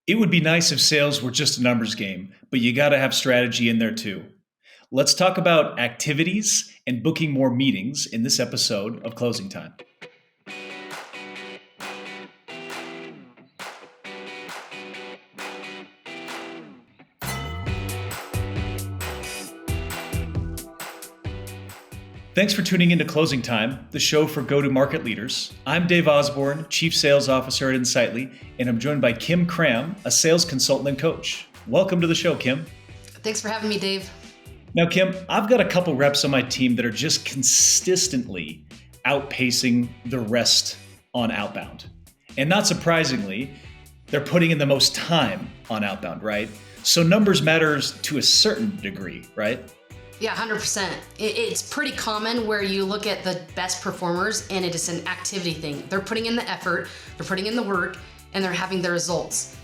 It would be nice if sales were just a numbers game, but you got to have strategy in there too. Let's talk about activities and booking more meetings in this episode of Closing Time. Thanks for tuning into Closing Time, the show for go-to-market leaders. I'm Dave Osborne, Chief Sales Officer at Insightly, and I'm joined by Kim Cram, a sales consultant and coach. Welcome to the show, Kim. Thanks for having me, Dave. Now, Kim, I've got a couple reps on my team that are just consistently outpacing the rest on Outbound. And not surprisingly, they're putting in the most time on Outbound, right? So numbers matters to a certain degree, right? Yeah, 100%. It's pretty common where you look at the best performers and it is an activity thing. They're putting in the effort, they're putting in the work, and they're having the results.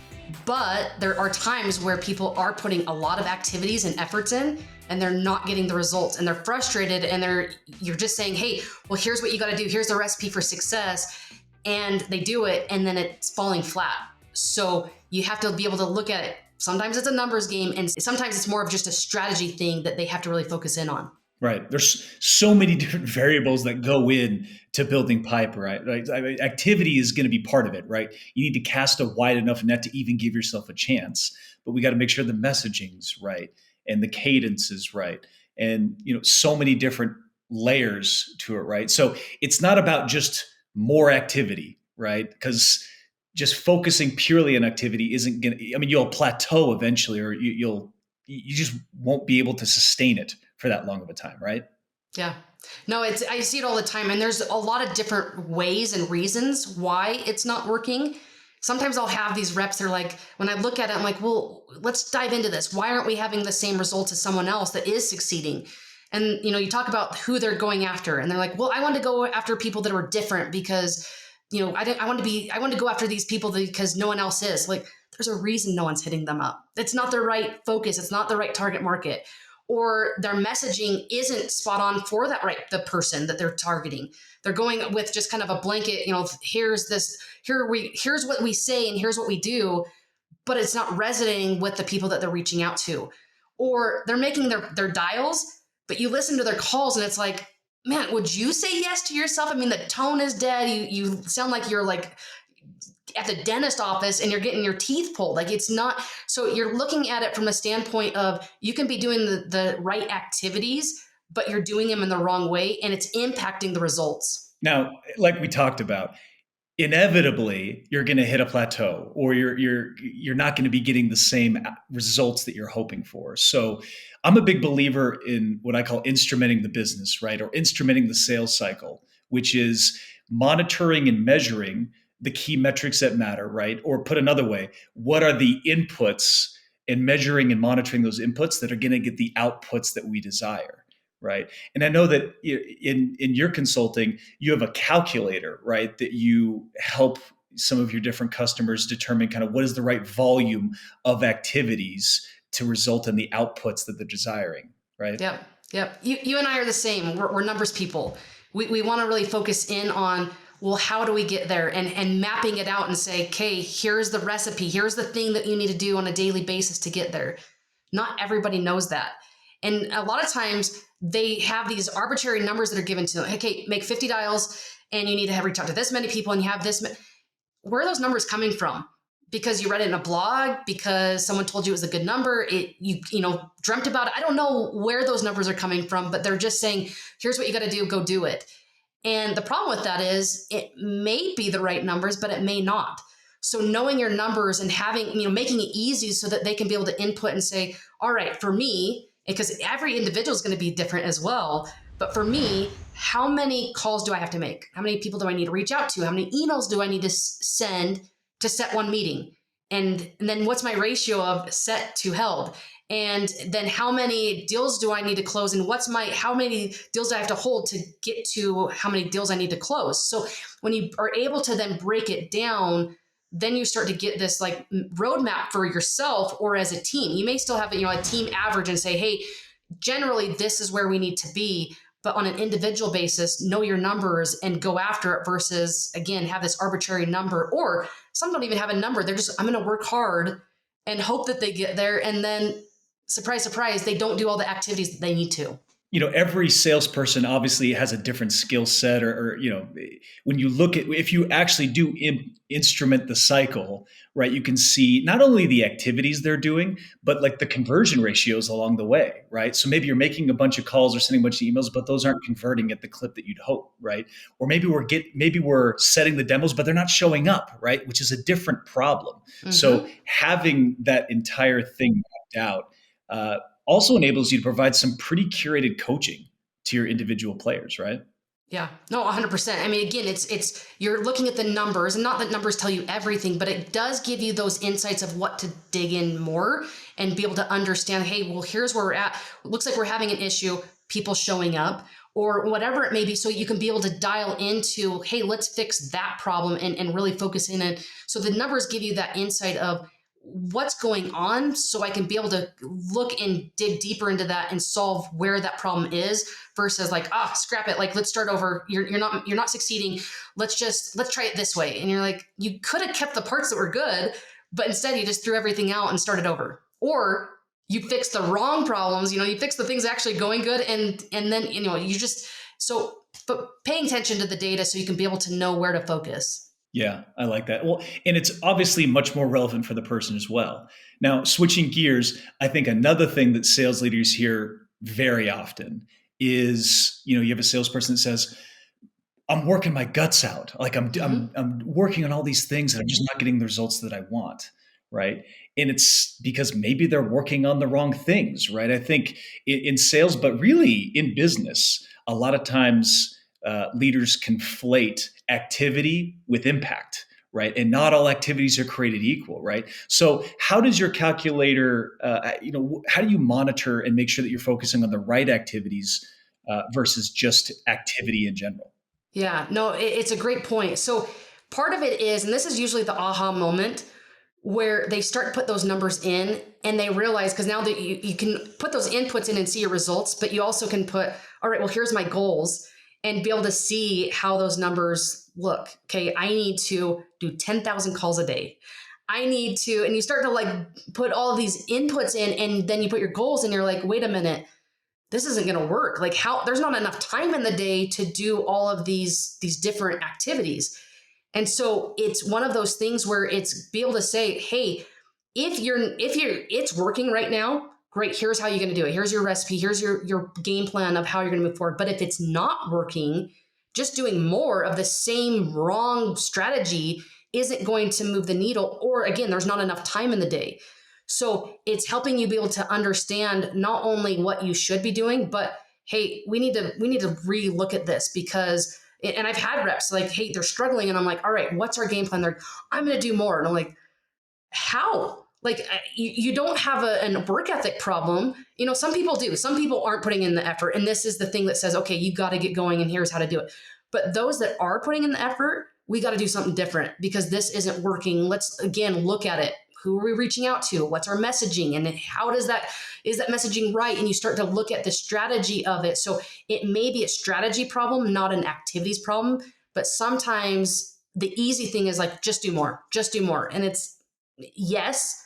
But there are times where people are putting a lot of activities and efforts in and they're not getting the results and they're frustrated and you're just saying, hey, well, here's what you got to do. Here's the recipe for success. And they do it and then it's falling flat. So you have to be able to look at it. Sometimes it's a numbers game and sometimes it's more of just a strategy thing that they have to really focus in on. Right. There's so many different variables that go in to building pipe, right? I mean, activity is going to be part of it, right? You need to cast a wide enough net to even give yourself a chance, but we got to make sure the messaging's right and the cadence is right. And, so many different layers to it, right? So it's not about just more activity, right? Because just focusing purely on activity isn't going to, you'll plateau eventually, or you just won't be able to sustain it for that long of a time, right? Yeah. No, I see it all the time. And there's a lot of different ways and reasons why it's not working. Sometimes I'll have these reps, they're like, when I look at it, I'm like, well, let's dive into this. Why aren't we having the same results as someone else that is succeeding? And, you talk about who they're going after and they're like, well, I want to go after people that are different because I want to go after these people because no one else is. Like, there's a reason no one's hitting them up. It's not the right focus. It's not the right target market, or their messaging isn't spot on for the person that they're targeting. They're going with just kind of a blanket, here's what we say and here's what we do, but it's not resonating with the people that they're reaching out to. Or they're making their dials, but you listen to their calls and it's like, man, would you say yes to yourself? The tone is dead. You sound like you're like at the dentist office and you're getting your teeth pulled. Like, it's not. So you're looking at it from a standpoint of you can be doing the right activities, but you're doing them in the wrong way and it's impacting the results. Now, like we talked about, inevitably you're going to hit a plateau, or you're not going to be getting the same results that you're hoping for. So I'm a big believer in what I call instrumenting the business, right? Or instrumenting the sales cycle, which is monitoring and measuring the key metrics that matter, right? Or put another way, what are the inputs, and measuring and monitoring those inputs that are going to get the outputs that we desire. Right. And I know that in your consulting, you have a calculator, right, that you help some of your different customers determine kind of what is the right volume of activities to result in the outputs that they're desiring. Right. Yep. You and I are the same. We're numbers people. We want to really focus in on, well, how do we get there, and mapping it out and say, okay, here's the recipe. Here's the thing that you need to do on a daily basis to get there. Not everybody knows that. And a lot of times they have these arbitrary numbers that are given to them. Okay, make 50 dials and you need to have reach out to this many people and you have this. Where are those numbers coming from? Because you read it in a blog, because someone told you it was a good number, you dreamt about it. I don't know where those numbers are coming from, but they're just saying, here's what you got to do, go do it. And the problem with that is it may be the right numbers, but it may not. So knowing your numbers and having, making it easy so that they can be able to input and say, all right, for me, because every individual is going to be different as well. But for me, how many calls do I have to make? How many people do I need to reach out to? How many emails do I need to send to set one meeting? And then what's my ratio of set to held? And then how many deals do I need to close? And how many deals do I have to hold to get to how many deals I need to close? So when you are able to then break it down, then you start to get this like roadmap for yourself or as a team. You may still have a team average and say, hey, generally this is where we need to be, but on an individual basis, know your numbers and go after it versus, again, have this arbitrary number. Or some don't even have a number. They're just, I'm going to work hard and hope that they get there. And then, surprise, surprise, they don't do all the activities that they need to. Every salesperson obviously has a different skill set, or when you look at, if you actually do instrument the cycle, right, you can see not only the activities they're doing, but like the conversion ratios along the way, right? So maybe you're making a bunch of calls or sending a bunch of emails, but those aren't converting at the clip that you'd hope, right? Or maybe we're setting the demos, but they're not showing up, right? Which is a different problem. So Mm-hmm. having that entire thing mapped out, also enables you to provide some pretty curated coaching to your individual players, right? Yeah, no, 100%. I mean, again, it's you're looking at the numbers, and not that numbers tell you everything, but it does give you those insights of what to dig in more and be able to understand, hey, well, here's where we're at. It looks like we're having an issue, people showing up, or whatever it may be. So you can be able to dial into, hey, let's fix that problem and really focus in. And so the numbers give you that insight of what's going on, so I can be able to look and dig deeper into that and solve where that problem is, versus like, scrap it, like, let's start over. You're not succeeding. Let's try it this way. And you're like, you could have kept the parts that were good, but instead you just threw everything out and started over. Or you fixed the wrong problems, you fix the things actually going good, and then you just, so, but paying attention to the data so you can be able to know where to focus. Yeah, I like that. Well, and it's obviously much more relevant for the person as well. Now, switching gears, I think another thing that sales leaders hear very often is, you have a salesperson that says, I'm working my guts out. Like Mm-hmm. I'm working on all these things and I'm just not getting the results that I want, right? And it's because maybe they're working on the wrong things, right? I think in sales, but really in business, a lot of times leaders conflate activity with impact, right? And not all activities are created equal, right? So how does your calculator, how do you monitor and make sure that you're focusing on the right activities versus just activity in general? Yeah, no, it's a great point. So part of it is, and this is usually the aha moment, where they start to put those numbers in and they realize, because now that you can put those inputs in and see your results, but you also can put, all right, well, here's my goals, and be able to see how those numbers look. Okay, I need to do 10,000 calls a day. I need to, and you start to like put all of these inputs in, and then you put your goals and you're like, wait a minute, this isn't going to work. Like, how, there's not enough time in the day to do all of these different activities. And so it's one of those things where it's be able to say, hey, if you're it's working right now, great, here's how you're going to do it. Here's your recipe, here's your game plan of how you're going to move forward. But if it's not working, just doing more of the same wrong strategy isn't going to move the needle. Or again, there's not enough time in the day. So it's helping you be able to understand not only what you should be doing, but hey, we need to re-look at this, because, and I've had reps like, hey, they're struggling, and I'm like, all right, what's our game plan? They're, I'm going to do more, and I'm like, how? Like, you don't have a work ethic problem. Some people do. Some people aren't putting in the effort, and this is the thing that says, okay, you got to get going, and here's how to do it. But those that are putting in the effort, we got to do something different because this isn't working. Let's again look at it. Who are we reaching out to? What's our messaging? And how does that, is that messaging right? And you start to look at the strategy of it. So it may be a strategy problem, not an activities problem. But sometimes the easy thing is like, just do more, just do more. And it's, yes,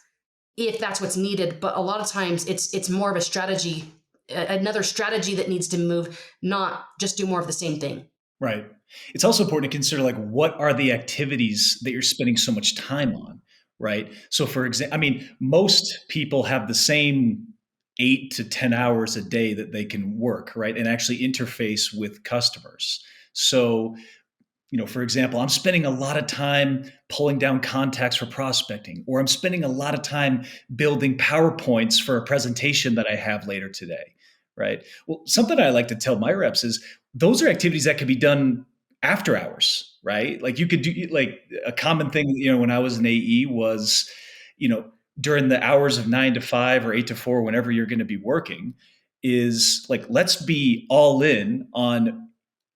if that's what's needed, but a lot of times it's more of a strategy, another strategy that needs to move, not just do more of the same thing. Right. It's also important to consider, like, what are the activities that you're spending so much time on, right? So for example, I mean, most people have the same 8 to 10 hours a day that they can work, right? And actually interface with customers. So, for example, I'm spending a lot of time pulling down contacts for prospecting, or I'm spending a lot of time building PowerPoints for a presentation that I have later today, right? Well, something I like to tell my reps is those are activities that can be done after hours, right? Like you could do, like, a common thing, when I was an AE was, you know, during the hours of 9 to 5 or 8 to 4, whenever you're going to be working, is like, let's be all in on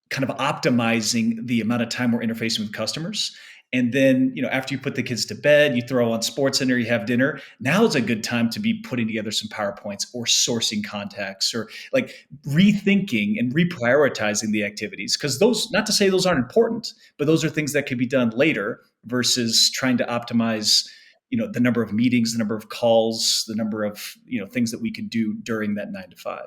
kind of optimizing the amount of time we're interfacing with customers. And then, after you put the kids to bed, you throw on sports center, you have dinner. Now is a good time to be putting together some PowerPoints or sourcing contacts or like rethinking and reprioritizing the activities. Because those, not to say those aren't important, but those are things that could be done later versus trying to optimize the number of meetings, the number of calls, the number of things that we could do during that 9 to 5.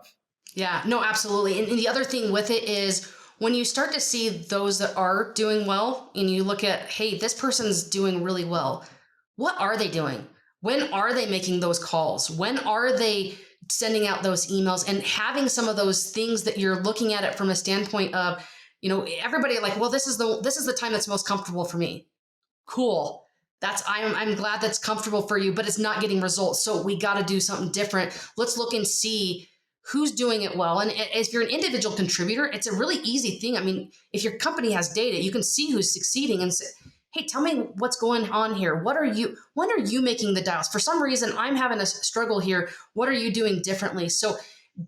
Yeah, no, absolutely. And the other thing with it is when you start to see those that are doing well and you look at, hey, this person's doing really well. What are they doing? When are they making those calls? When are they sending out those emails and having some of those things that you're looking at it from a standpoint of, everybody like, well, this is the time that's most comfortable for me. Cool. I'm glad that's comfortable for you, but it's not getting results. So we got to do something different. Let's look and see who's doing it well. And if you're an individual contributor, it's a really easy thing. I mean, if your company has data, you can see who's succeeding and say, hey, tell me what's going on here. When are you making the dials? For some reason, I'm having a struggle here. What are you doing differently? So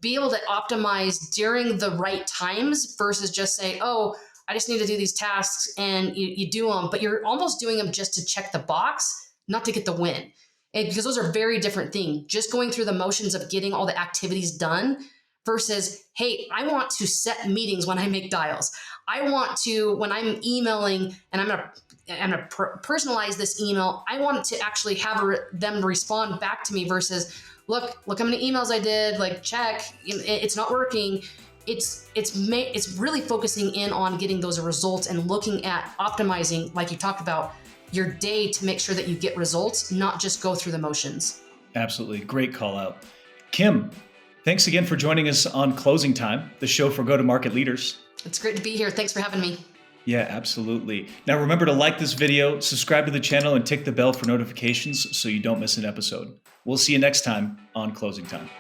be able to optimize during the right times versus just say, oh, I just need to do these tasks, and you do them, but you're almost doing them just to check the box, not to get the win. And because those are very different things. Just going through the motions of getting all the activities done versus, hey, I want to set meetings when I make dials. I want to, when I'm emailing and I'm gonna personalize this email, I want to actually have them respond back to me versus, look how many emails I did, like check, it's not working. It's really focusing in on getting those results and looking at optimizing, like you talked about, your day to make sure that you get results, not just go through the motions. Absolutely. Great call out. Kim, thanks again for joining us on Closing Time, the show for go-to-market leaders. It's great to be here. Thanks for having me. Yeah, absolutely. Now remember to like this video, subscribe to the channel, and tick the bell for notifications so you don't miss an episode. We'll see you next time on Closing Time.